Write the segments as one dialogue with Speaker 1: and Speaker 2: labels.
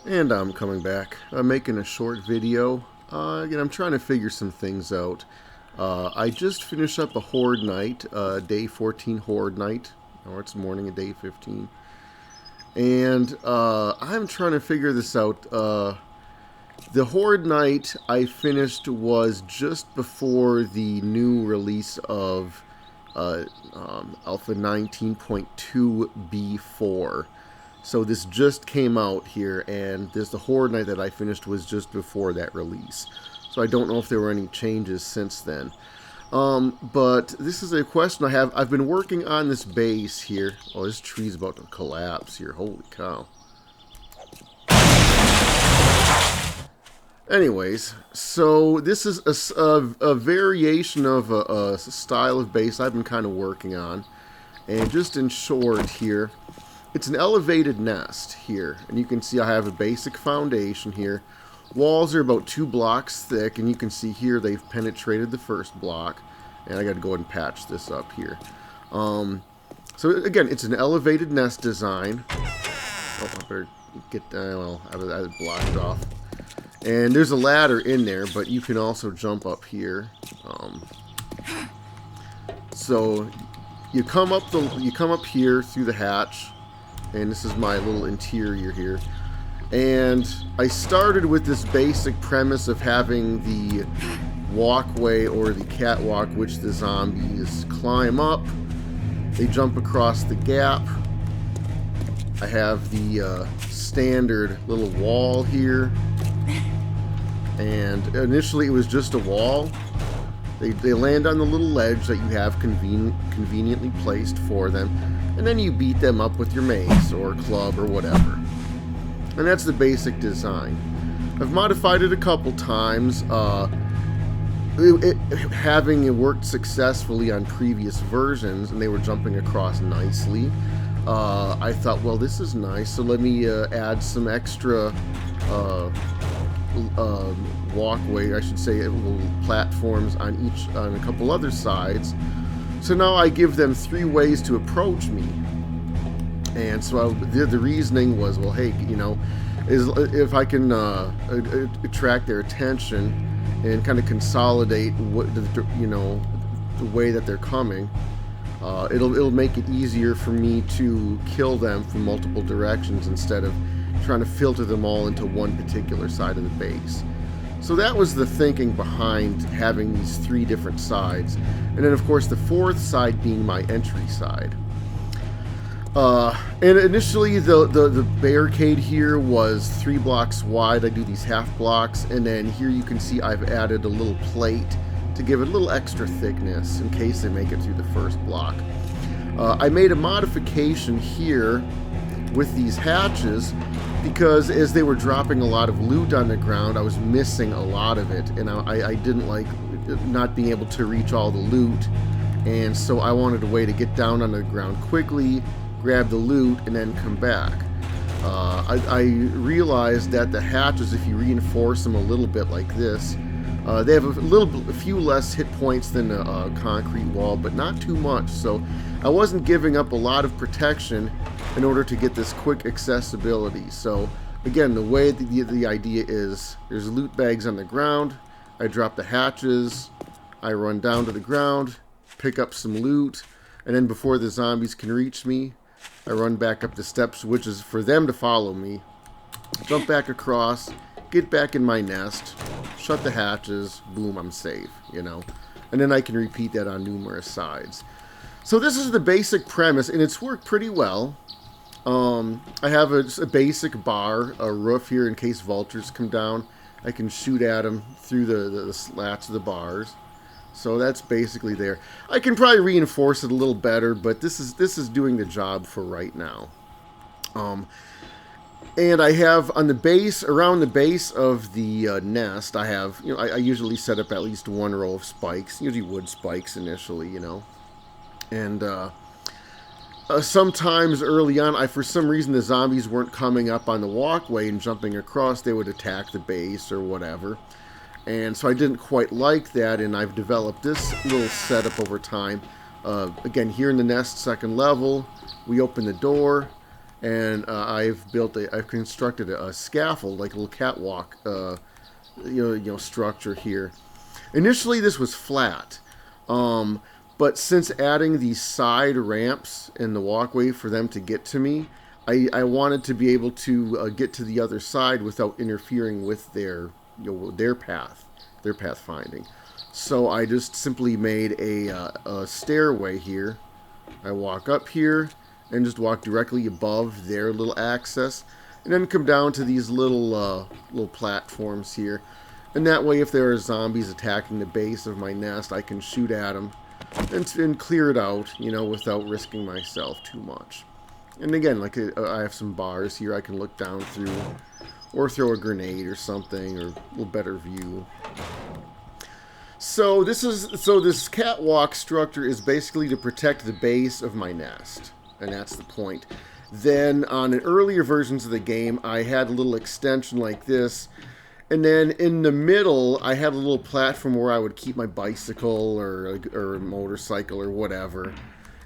Speaker 1: And I'm coming back. I'm making a short video. Again, I'm trying to figure some things out. I just finished up a Horde Night, day 14 Horde Night. Or it's morning of day 15. And I'm trying to figure this out. The Horde Night I finished was just before the new release of Alpha 19.2b4. So this just came out here, and the Horde Night that I finished was just before that release. So I don't know if there were any changes since then. But this is a question I have. I've been working on this base here. Oh, this tree's about to collapse here. Holy cow. Anyways, so this is a variation of a style of base I've been kind of working on. And just in short here, it's an elevated nest here. And you can see I have a basic foundation here. Walls are about 2 blocks thick, and you can see here they've penetrated the first block. And I got to go ahead and patch this up here. So again, it's an elevated nest design. Oh, I better get well, I blocked off. And there's a ladder in there, but you can also jump up here. So you come up here through the hatch, and this is my little interior here. And I started with this basic premise of having the walkway or the catwalk, which the zombies climb up. They jump across the gap. I have the standard little wall here. And initially it was just a wall. They land on the little ledge that you have conveniently placed for them. And then you beat them up with your mace or club or whatever. And that's the basic design. I've modified it a couple times. Having it worked successfully on previous versions and they were jumping across nicely, I thought, well, this is nice, so let me add some extra walkway, I should say, platforms on a couple other sides. So now I give them 3 ways to approach me. And so the reasoning was, well, hey, you know, if I can attract their attention and kind of consolidate the way that they're coming, it'll make it easier for me to kill them from multiple directions instead of trying to filter them all into one particular side of the base. So that was the thinking behind having these 3 different sides. And then of course the 4th side being my entry side. And initially the barricade here was 3 blocks wide. I do these half blocks, and then here you can see I've added a little plate to give it a little extra thickness in case they make it through the first block. I made a modification here with these hatches because as they were dropping a lot of loot on the ground, I was missing a lot of it, and I didn't like not being able to reach all the loot, and so I wanted a way to get down on the ground quickly, grab the loot, and then come back. I realized that the hatches, if you reinforce them a little bit like this, they have a few less hit points than a concrete wall, but not too much, so I wasn't giving up a lot of protection in order to get this quick accessibility. So again, the way the idea is, there's loot bags on the ground, I drop the hatches, I run down to the ground, pick up some loot, and then before the zombies can reach me, I run back up the steps, which is for them to follow me, jump back across, get back in my nest, shut the hatches, boom, I'm safe, you know. And then I can repeat that on numerous sides. So this is the basic premise, and it's worked pretty well. I have a basic bar, a roof here in case vultures come down. I can shoot at them through the slats of the bars. So that's basically there. I can probably reinforce it a little better, but this is doing the job for right now. And I have on the base, around the base of the nest, I have, you know, I usually set up at least 1 row of spikes, usually wood spikes initially, you know. And sometimes early on, for some reason the zombies weren't coming up on the walkway and jumping across, they would attack the base or whatever. And so I didn't quite like that, and I've developed this little setup over time. Again, here in the nest, 2nd level, we open the door, and I've constructed a scaffold, like a little catwalk, structure here. Initially, this was flat, but since adding these side ramps in the walkway for them to get to me, I wanted to be able to get to the other side without interfering with their path, their pathfinding. So I just simply made a stairway here. I walk up here and just walk directly above their little access, and then come down to these little platforms here. And that way, if there are zombies attacking the base of my nest, I can shoot at them and clear it out, without risking myself too much. And again, like I have some bars here I can look down through, or throw a grenade or something, or a little better view. So this catwalk structure is basically to protect the base of my nest, and that's the point. Then on earlier versions of the game, I had a little extension like this, and then in the middle, I had a little platform where I would keep my bicycle or a motorcycle or whatever.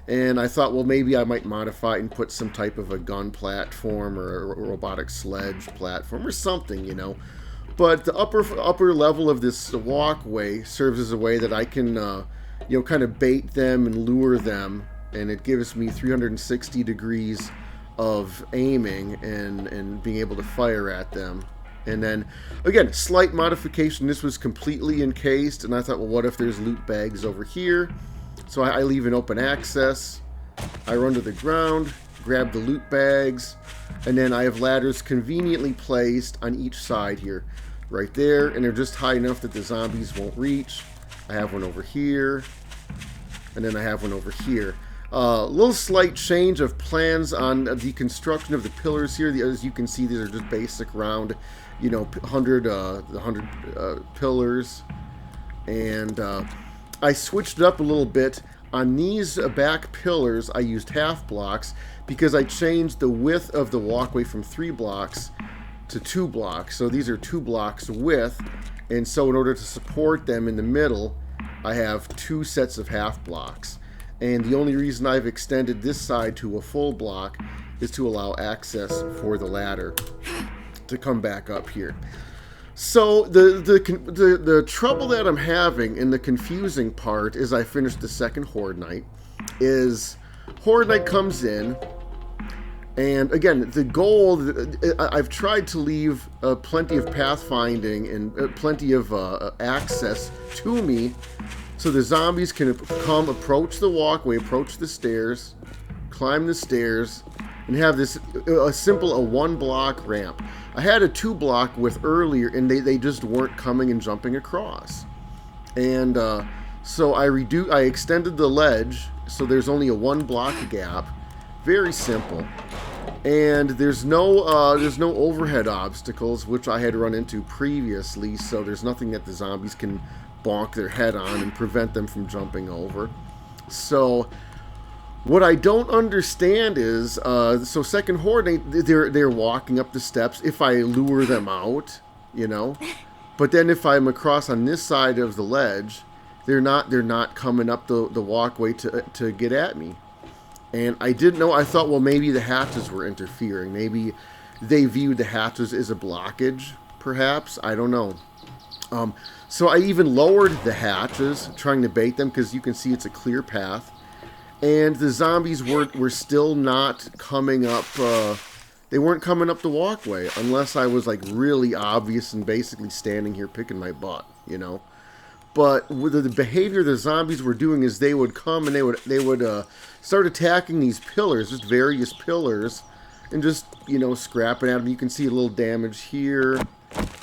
Speaker 1: And I thought, well, maybe I might modify it and put some type of a gun platform or a robotic sledge platform or something, But the upper level of this walkway serves as a way that I can, kind of bait them and lure them, and it gives me 360 degrees of aiming and being able to fire at them. And then, again, slight modification. This was completely encased, and I thought, well, what if there's loot bags over here? So I leave an open access. I run to the ground, grab the loot bags, and then I have ladders conveniently placed on each side here. Right there, and they're just high enough that the zombies won't reach. I have one over here, and then I have one over here. Little slight change of plans on the construction of the pillars here. As you can see, these are just basic round, 100 pillars, and I switched it up a little bit. On these back pillars, I used half blocks because I changed the width of the walkway from 3 blocks to 2 blocks. So these are 2 blocks width, and so in order to support them in the middle, I have 2 sets of half blocks. And the only reason I've extended this side to a full block is to allow access for the ladder to come back up here. So the trouble that I'm having, and the confusing part is I finished the second Horde Night, is Horde Night comes in, and again, the goal, I've tried to leave plenty of pathfinding and plenty of access to me so the zombies can come approach the walkway, approach the stairs, climb the stairs, and have this a 1 block ramp. I had a 2 block with earlier, and they just weren't coming and jumping across. And so I extended the ledge so there's only a 1 block gap. Very simple. And there's no overhead obstacles, which I had run into previously, so there's nothing that the zombies can bonk their head on and prevent them from jumping over. So what I don't understand is, so second Horde, they're walking up the steps if I lure them out, But then if I'm across on this side of the ledge, they're not coming up the walkway to get at me. And I didn't know. I thought, well, maybe the hatches were interfering. Maybe they viewed the hatches as a blockage, perhaps. I don't know. So I even lowered the hatches, trying to bait them, because you can see it's a clear path. And the zombies were still not coming up. They weren't coming up the walkway unless I was like really obvious and basically standing here picking my butt, But with the behavior the zombies were doing is they would come and they would start attacking these pillars, just various pillars, and just scrapping at them. You can see a little damage here,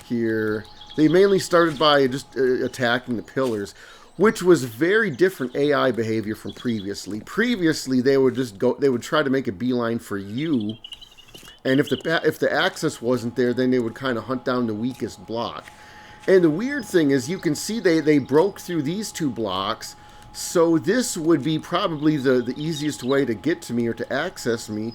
Speaker 1: here. They mainly started by just attacking the pillars, which was very different AI behavior from previously. Previously, they would just go. They would try to make a beeline for you, and if the access wasn't there, then they would kind of hunt down the weakest block. And the weird thing is, you can see they broke through these 2 blocks, so this would be probably the easiest way to get to me or to access me,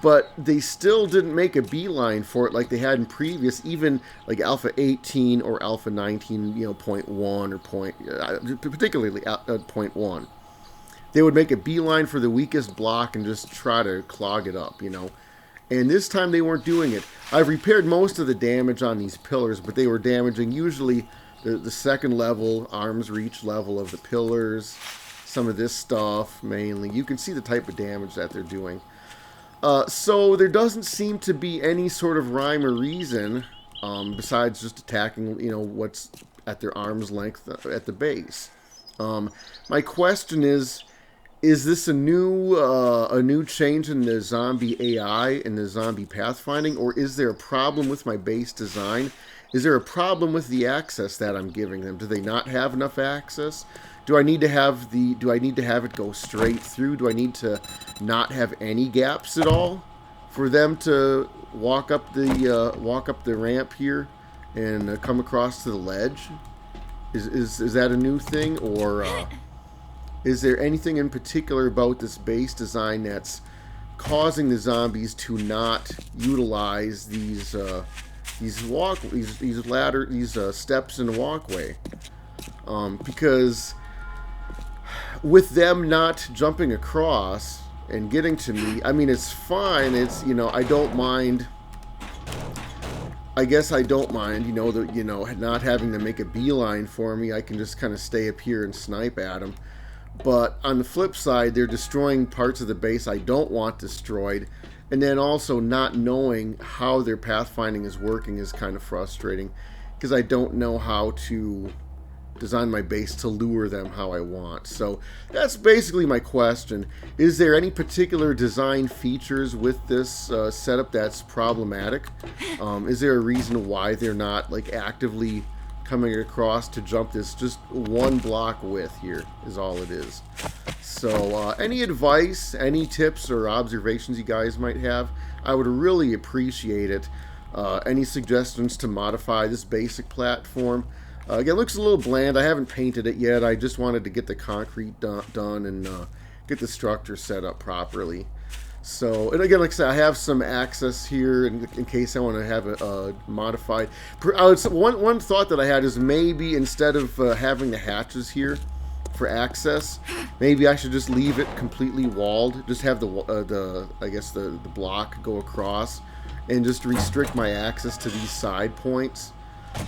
Speaker 1: but they still didn't make a beeline for it like they had in previous, even like Alpha 18 or Alpha 19, 0.1 or particularly 0.1. They would make a beeline for the weakest block and just try to clog it up, And this time they weren't doing it. I've repaired most of the damage on these pillars, but they were damaging usually the second level, arm's reach level of the pillars. Some of this stuff, mainly. You can see the type of damage that they're doing. So there doesn't seem to be any sort of rhyme or reason, besides just attacking, you know, what's at their arm's length at the base. My question is this a new change in the zombie AI and the zombie pathfinding, or is there a problem with my base design? Is there a problem with the access that I'm giving them? Do they not have enough access? Do I need to have it go straight through? Do I need to not have any gaps at all for them to walk up the ramp here and come across to the ledge? Is that a new thing, or is there anything in particular about this base design that's causing the zombies to not utilize these steps in the walkway? Because with them not jumping across and getting to me, I mean, it's fine. It's, you know, I don't mind. I guess I don't mind, you know, not having to make a beeline for me. I can just kind of stay up here and snipe at them. But on the flip side, they're destroying parts of the base I don't want destroyed. And then also not knowing how their pathfinding is working is kind of frustrating, because I don't know how to design my base to lure them how I want. So that's basically my question. Is there any particular design features with this setup that's problematic? Is there a reason why they're not like actively coming across to jump this just one block width here is all it is. So any advice, any tips or observations you guys might have, I would really appreciate it. Any suggestions to modify this basic platform? Again, it looks a little bland. I haven't painted it yet. I just wanted to get the concrete done and get the structure set up properly. So, and again, like I said, I have some access here in case I want to have it modified. One thought that I had is maybe instead of having the hatches here for access, maybe I should just leave it completely walled. Just have the block go across and just restrict my access to these side points.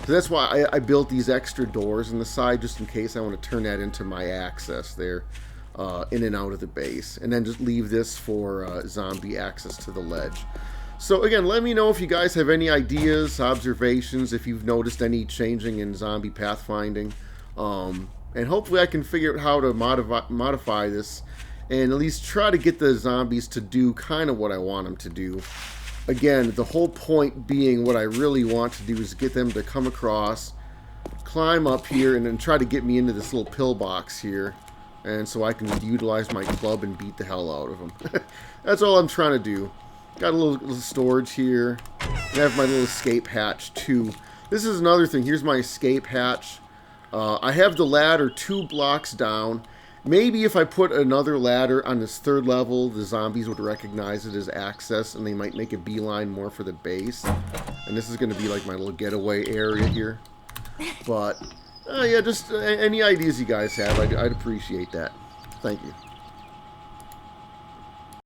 Speaker 1: So that's why I built these extra doors on the side, just in case I want to turn that into my access there, in and out of the base. And then just leave this for zombie access to the ledge. So again, let me know if you guys have any ideas, observations, if you've noticed any changing in zombie pathfinding. And hopefully I can figure out how to modify this and at least try to get the zombies to do kind of what I want them to do. Again, the whole point being what I really want to do is get them to come across, climb up here, and then try to get me into this little pillbox here. And so I can utilize my club and beat the hell out of them. That's all I'm trying to do. Got a little storage here. I have my little escape hatch too. This is another thing. Here's my escape hatch. I have the ladder 2 blocks down. Maybe if I put another ladder on this 3rd level, the zombies would recognize it as access, and they might make a beeline more for the base. And this is going to be like my little getaway area here. But, yeah, just any ideas you guys have, I'd appreciate that. Thank you.